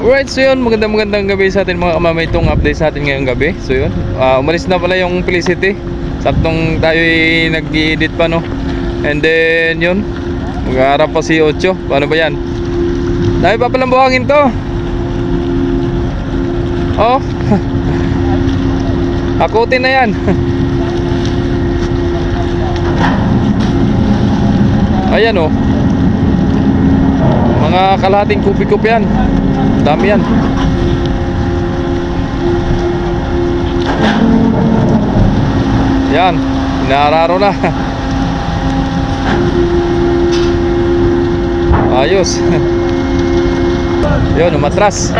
Alright, so yun, magandang gabi sa atin mga kamamay. Itong update sa atin ngayong gabi. So yun, umalis na pala yung Felicity. Saktong tayo nag-i-edit pa, no. And then yun, mag-aarap pa si Ocho. Paano ba yan? Dahil pa palang buhangin to. Oh. Hakutin na yan. Ayan oh. Mga kalahating kupi-kupi yan. Dami yan. Yan, inaararo na. Ayos. Yun, umatras.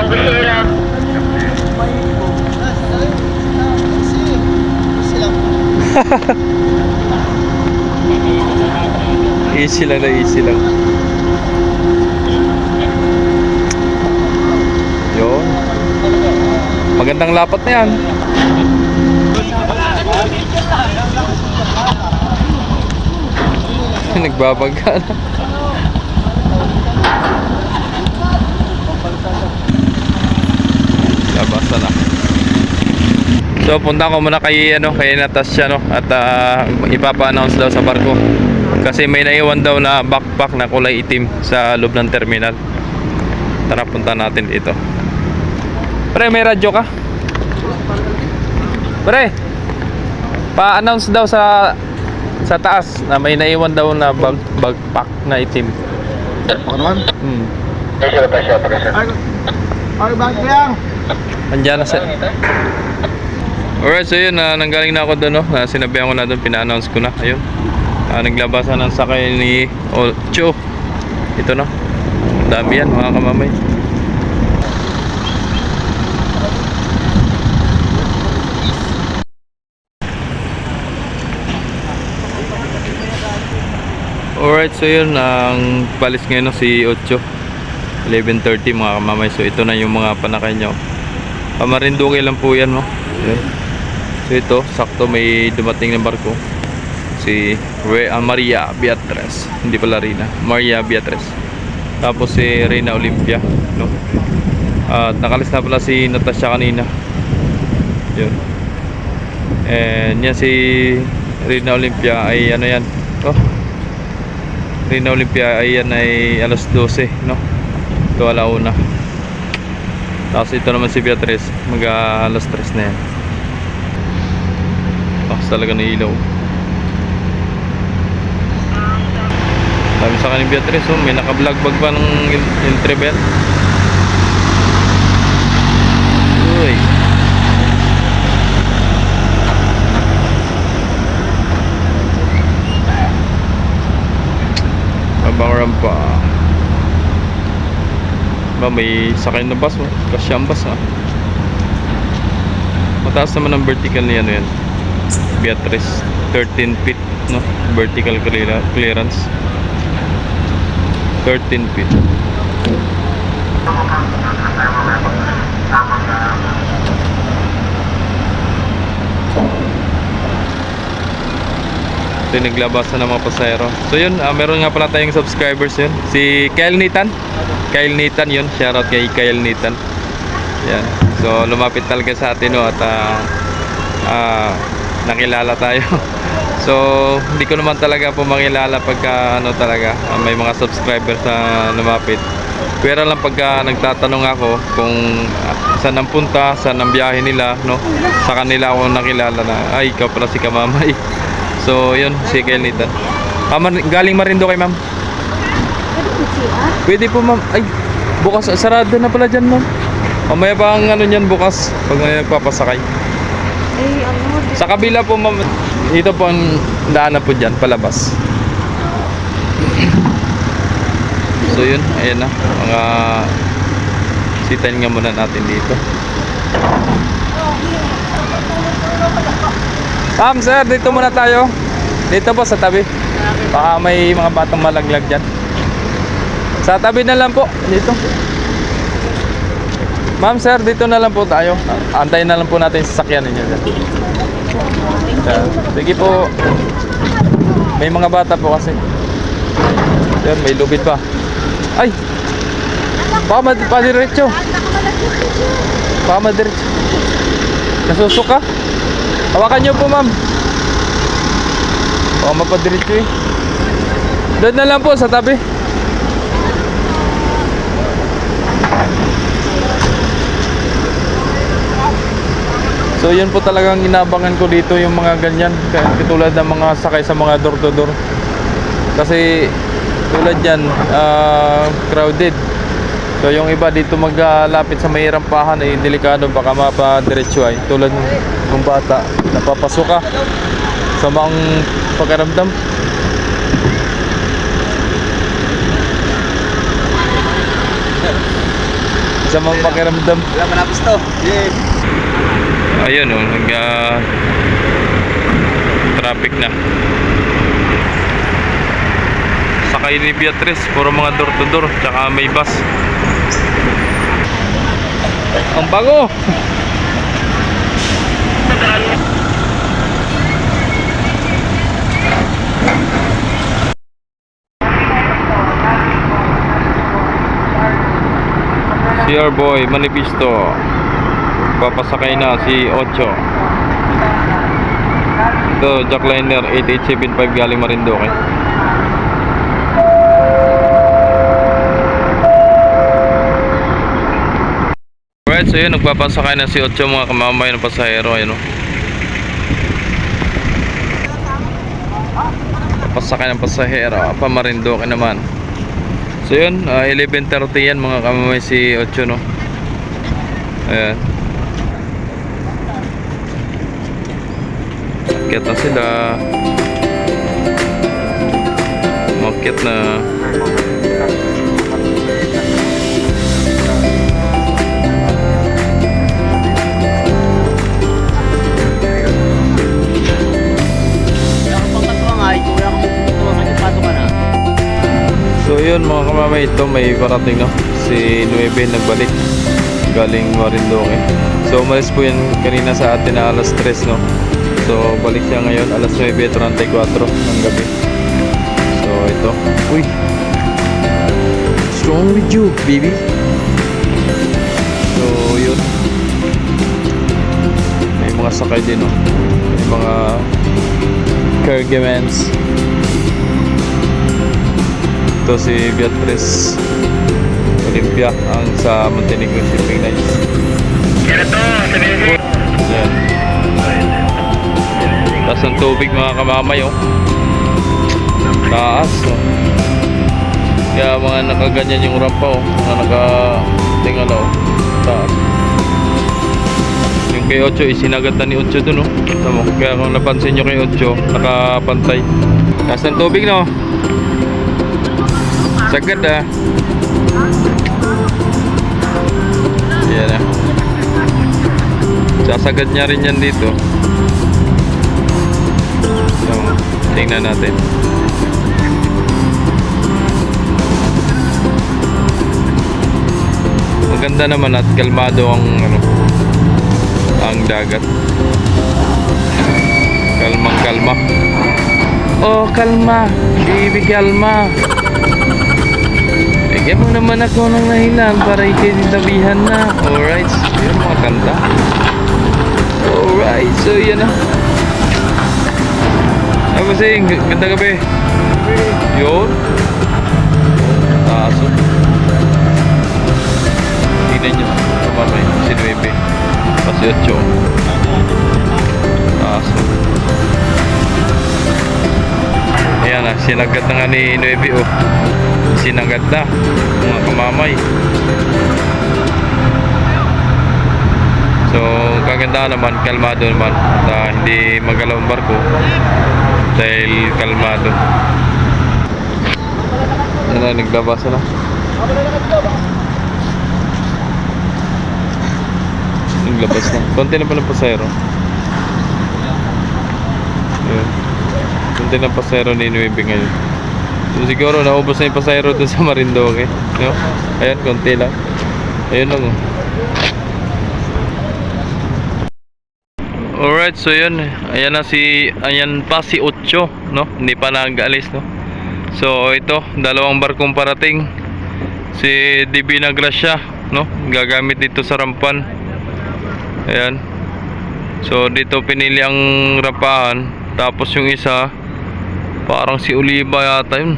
Easy lang na easy lang. Yun. Magandang lapat na yan. Nagbabaga na. Labasa na. So punta ko muna kay Natasha, no, at ipapa-announce daw sa barko kasi may naiwan daw na backpack na kulay itim sa loob ng terminal. Tara, punta natin dito. Pre, may radyo ka? Pre, pa-announce daw sa taas na may naiwan daw na backpack na itim. Backpack naman? Ay, bakit yan? Andiyan na sa... Alright, so yun, nanggaling na ako doon, no? Sinabihan ko na doon, pina-announce ko na. Ayun, naglabasan ng sakay ni Ocho. Ito, no? Dami yan, mga kamamay. Alright, so yun, ang palis ngayon, no, si Ocho. 11:30 mga kamamay. So ito na yung mga panakay nyo. Pamarinduque lang po yan, no? Yun. So ito, sakto may dumating ng barko. Si Maria Beatriz. Hindi pala Rina, Maria Beatriz. Tapos si Reina Olympia, no? At nakalis na pala si Natasha kanina. Yun. And yan si Reina Olympia ay ano yan? Oh. Reina Olympia ay yan ay alas 12, no? Ito alauna. Tapos ito naman si Beatriz, mag alas 3 na yan. Tapos talaga na ilaw. Sabi sa kanin Beatriz, oh, may naka-vlog-bag pa ng interview. Uy. Mabangaram pa. Ba, may sakay na bus, oh. Kasyang bus, ha. Mataas naman ang vertical niya, ano yan. Beatriz, 13 feet, no? Vertical clearance. 13 feet. Ito yung naglabasan ng mga pasahero. So yun, meron nga pala tayong subscribers yun. Si Kyle Nathan yun, shoutout kay Kyle Nathan. Yan. So lumapit talaga sa atin, no, at nakilala tayo. So hindi ko naman talaga po makilala pagka talaga may mga subscribers na lumapit. Pero lang pagka nagtatanong ako kung saan ang punta, saan ang biyahe nila, no, sa kanila ako nakilala na ay ikaw pala si Kamamay. So yun, si Kyle Nathan. Galing Marinduque, ma'am. Pwede po, ma'am. Ay, bukas, sarado na pala dyan, ma'am. Mamaya pa ang ano nyan bukas pag may nagpapasakay. Ay, ano? Sa kabila po, ma'am. Ito po ang daan na po dyan, palabas. So yun, ayan na. Mga sitain nga muna natin dito. Ma'am, sir, dito muna tayo. Dito po sa tabi. Baka may mga batang malaglag dyan. Sa tabi na lang po. Dito. Ma'am, sir, dito na lang po tayo. Antayin na lang po natin yung sasakyan ninyo dyan. Sige po. May mga bata po kasi. Yan, may lubid pa. Ay! Padiretso. Padiretso. Nasusuka. Hawakan niyo po, ma'am. Baka mapadiretso eh. Doon na lang po sa tabi. So yun po talagang inabangan ko dito, yung mga ganyan, katulad ng mga sakay sa mga door to door. Kasi tulad yan, crowded. So yung iba dito maglapit sa may rampahan ay delikado, baka mapadiretso ay. Tulad ng bata, napapasok ka sa mga pagkaramdam. Sa mga pakiramdam. Wala manapos to. Yeah. Ayun o, traffic na. Sakay ni Beatrice, puro mga door to door, tsaka may bus. Ang bago! CR Boy Manifisto, papasakay na si Ocho. Ito, Jackliner 8875 galing Marinduque. Alright, so yun, nagpapasakay na si Ocho, mga kamamay ng pasahero. Ayun o, pasakay ng pasahero pa Marinduque naman. So yun, 11:30 yan mga kamamay, si Ocho, no. Ayan. Makyat na sila. Makyat na. So yun mga kamamay, ito may parating, no. Si Nueve nagbalik galing Marinduque. So umalis po yan kanina sa atin na alas 3, no. So balik siya ngayon alas 9:34 ng gabi. So ito, uy, strong with you baby. So yun, may mga sakay din, no. May mga cargaments. Ito si Beatrice Olympia ang sa Montenegro Shipping Lines. Yan. Taas ng tubig mga kamamay, oh. Taas, oh. Kaya mga nakaganyan yung rampa, oh. Mga nakatingala, oh. Taas. Yung kay Ocho, isinagat na ni Ocho dun, oh. Tama. Kaya kung napansin nyo kay Ocho, nakapantay. Taas ng tubig, no. Sagad, ah. Yan, ah. Sasagad niya rin yan dito. So, tingnan natin. Maganda naman at kalmado ang ang dagat. Kalmang kalma. Oh, kalma. Baby, kalma. Bigyan mo naman ako ng dahilan para ikinitabihan na. Alright. Yun, mga kanta. Alright. So, yan na. Ako sing, ganda gabi. Yun. Aso. Tingnan nyo. Kamamay. Si Nueve. Kasi 8. Aso. Ayan na. Sinagat na nga ni Nueve, oh. Sinagat na mga kamamay. So kaganda naman, kalmado naman, hindi magalaw ang barko dahil kalmado. Ano, naglabas na. Naglabas na. Konti na palang pasero. Ayan. Konti na pasero ni Nueve ngayon. So siguro naubos na yung pasayro dun sa Marinduque, no? Ayan, konti lang. Ayun lang, oh. Alright, so yun. Ayan na ayan pa si Ocho, no? Hindi pa nag-alis, no? So ito, dalawang barkong parating. si Divina Gracia, no? Gagamit dito sa rampan. Ayan. So dito pinili ang rampahan, tapos yung isa parang si Oliva yata yun.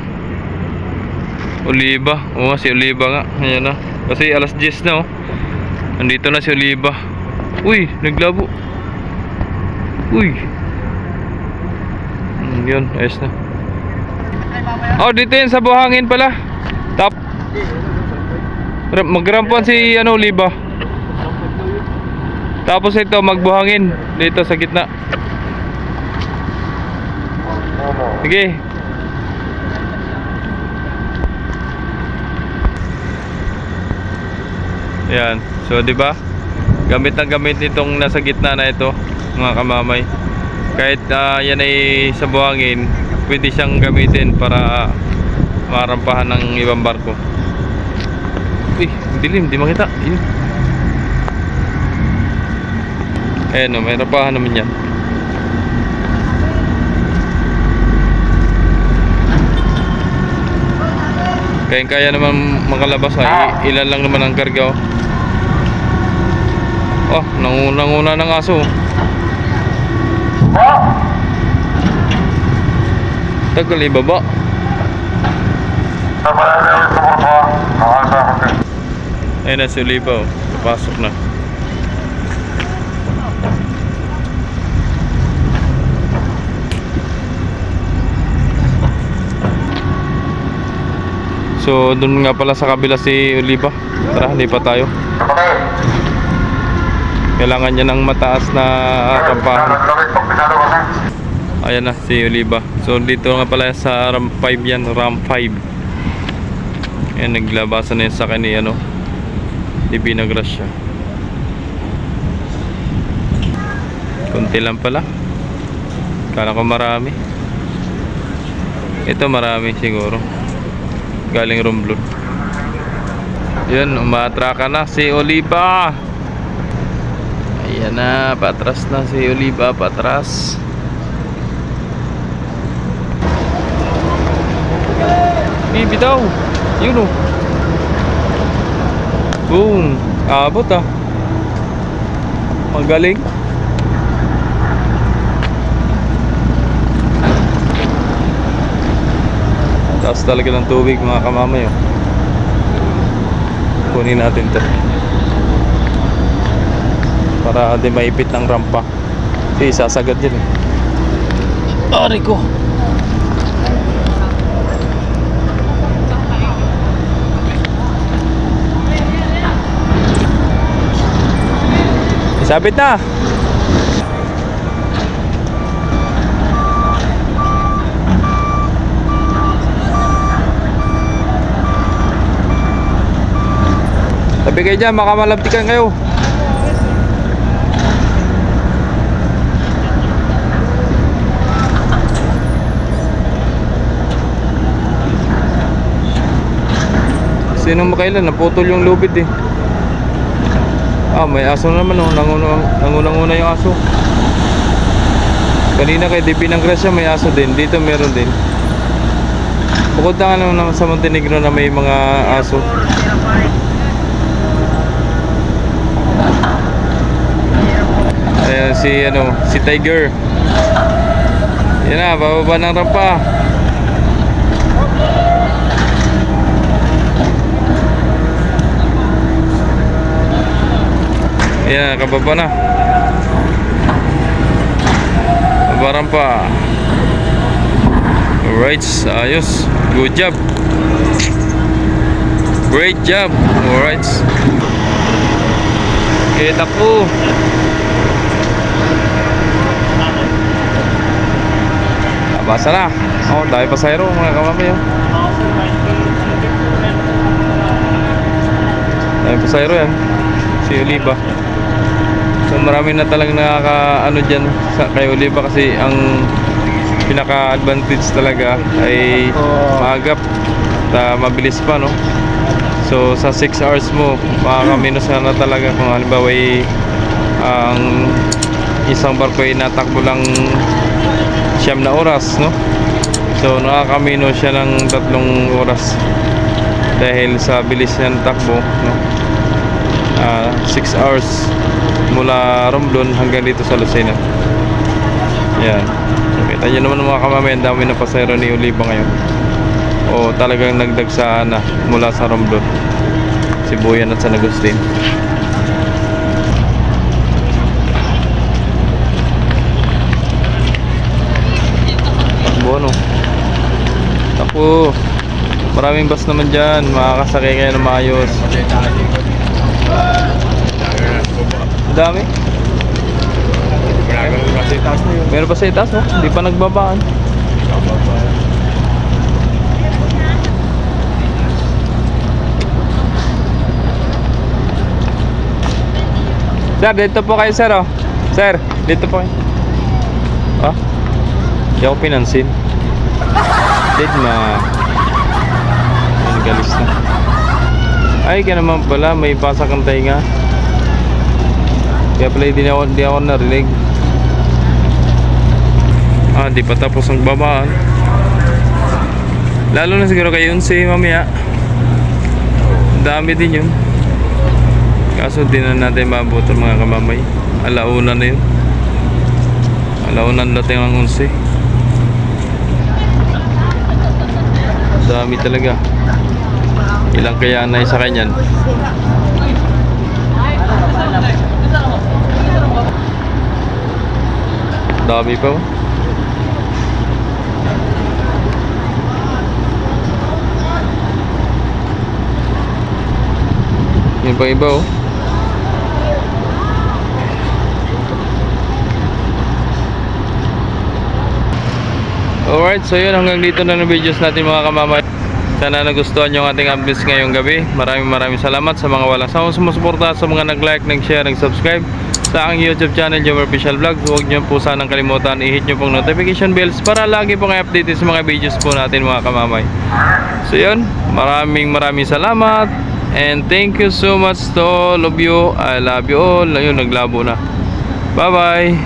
Oliva, oo nga, si Oliva nga. Ayan na, kasi alas 10 na, oh. Nandito na si Oliva. Uy, naglabo. Uy. Yun, ayos na. Oh, dito yun sa buhangin pala. Magrampuan si Oliva. Tapos ito magbuhangin dito sa gitna. Sige. Yan. So, 'di ba? Gamit na gamit itong nasa gitna na ito, mga kamamay. Kahit yan ay sa buhangin, pwede siyang gamitin para marampahan ng ibang barko. Uy, dilim, di makita. Yun. Ayan o, may rampahan naman yan. Kaya naman makalabas ay ilan lang naman ang karga. Oh, nanguna ng aso. Tagal ibaba. Ayun na si Oliva, oh. Pasok na. So doon nga pala sa kabila si Oliva. Tara, lipat tayo. Kailangan niya ng mataas na rampahan. Ayan na si Oliva. So dito nga pala sa ramp 5 yan, ramp 5. Ayan, naglabasan na yun sa kanya, Divina Gracia. Kunti lang pala. Kala ko marami. Ito marami siguro. Galing Romblon. Yan, umatraka na si Oliva. Ayan na, patras na si Oliva, patras. Bibi daw. Yun o. Boom. Abot ah. Magaling. Taas talaga ng tubig, mga kamamay, oh. Kunin natin to para di maipit ng rampa. Kasi sasagad yun eh. Ari ko. Isabit na. Tabi kayo dyan, baka malabtikan kayo. Sinong makailan, naputol yung lubid eh. Ah, may aso naman, oh. Nangunang-una yung aso. Kanina kay Divina Gracia may aso din. Dito meron din. Bukod na naman sa Montenegro na may mga aso. Ayan si Tiger. Yan na, bababa ng rampa. Yan, kababa na. Baba rampa. Alright, ayos. Good job. Great job. Alright. Okay, takbo. Basa na. Oh, dahil pasayro, mga kamamay, oh. Dahil pasayro yan. Si Oliva. So marami na talagang nakaka-ano dyan kay Oliva, kasi ang pinaka-advantage talaga ay maagap at mabilis pa, no? So sa 6 hours mo, makakaminos na talaga kung halimbawa ay ang isang barko ay natakbo lang 9 na oras, no? So nakakaminos siya ng 3 oras. dahil sa bilis ng takbo, no? 6 hours mula Romblon hanggang dito sa Lucena. Yan. So, kita nyo naman mga kamamay, ang dami na pasahero ni Oliva ngayon. O talagang nagdagsaan na mula sa Romblon, Sibuyan at San Agustin. Takbo, no? Takbo. Maraming bus naman dyan, makakasakay kayo ng maayos. Dami. Meron pa sa itaas, no? Hindi pa nagbabaan. Sir, dito po kayo, sir, oh. Sir, dito po kayo. Ah? Hindi ako pinansin. Dead na. Galis na. Ay, kaya naman pala, may pasak ang tainga. Kaya pala di ako narinig. Di pa tapos ang babaan. Lalo na siguro kayo si mamaya. Dami din yun. Kaso di na natin mabuto mga kamamay. Alauna na yun. Alauna na dating ang 11. Dami talaga. Ilang kaya na isa kanyan? Dami pa, oh. Yan pa iba, oh. Alright, so yun, hanggang dito na ng videos natin mga kamamay. Sana nagustuhan nyo ang ating updates ngayong gabi. Maraming salamat sa mga walang sawang sumusuporta, sa mga nag-like, nag-share, nag-subscribe sa aking YouTube channel, Jomar Official Vlogs. Huwag nyo po sanang kalimutan, i-hit nyo pong notification bells para lagi pong i-update sa mga videos po natin mga kamamay. So yun, maraming salamat. And thank you so much to all of you. I love you all. Ayun, naglabo na. Bye bye.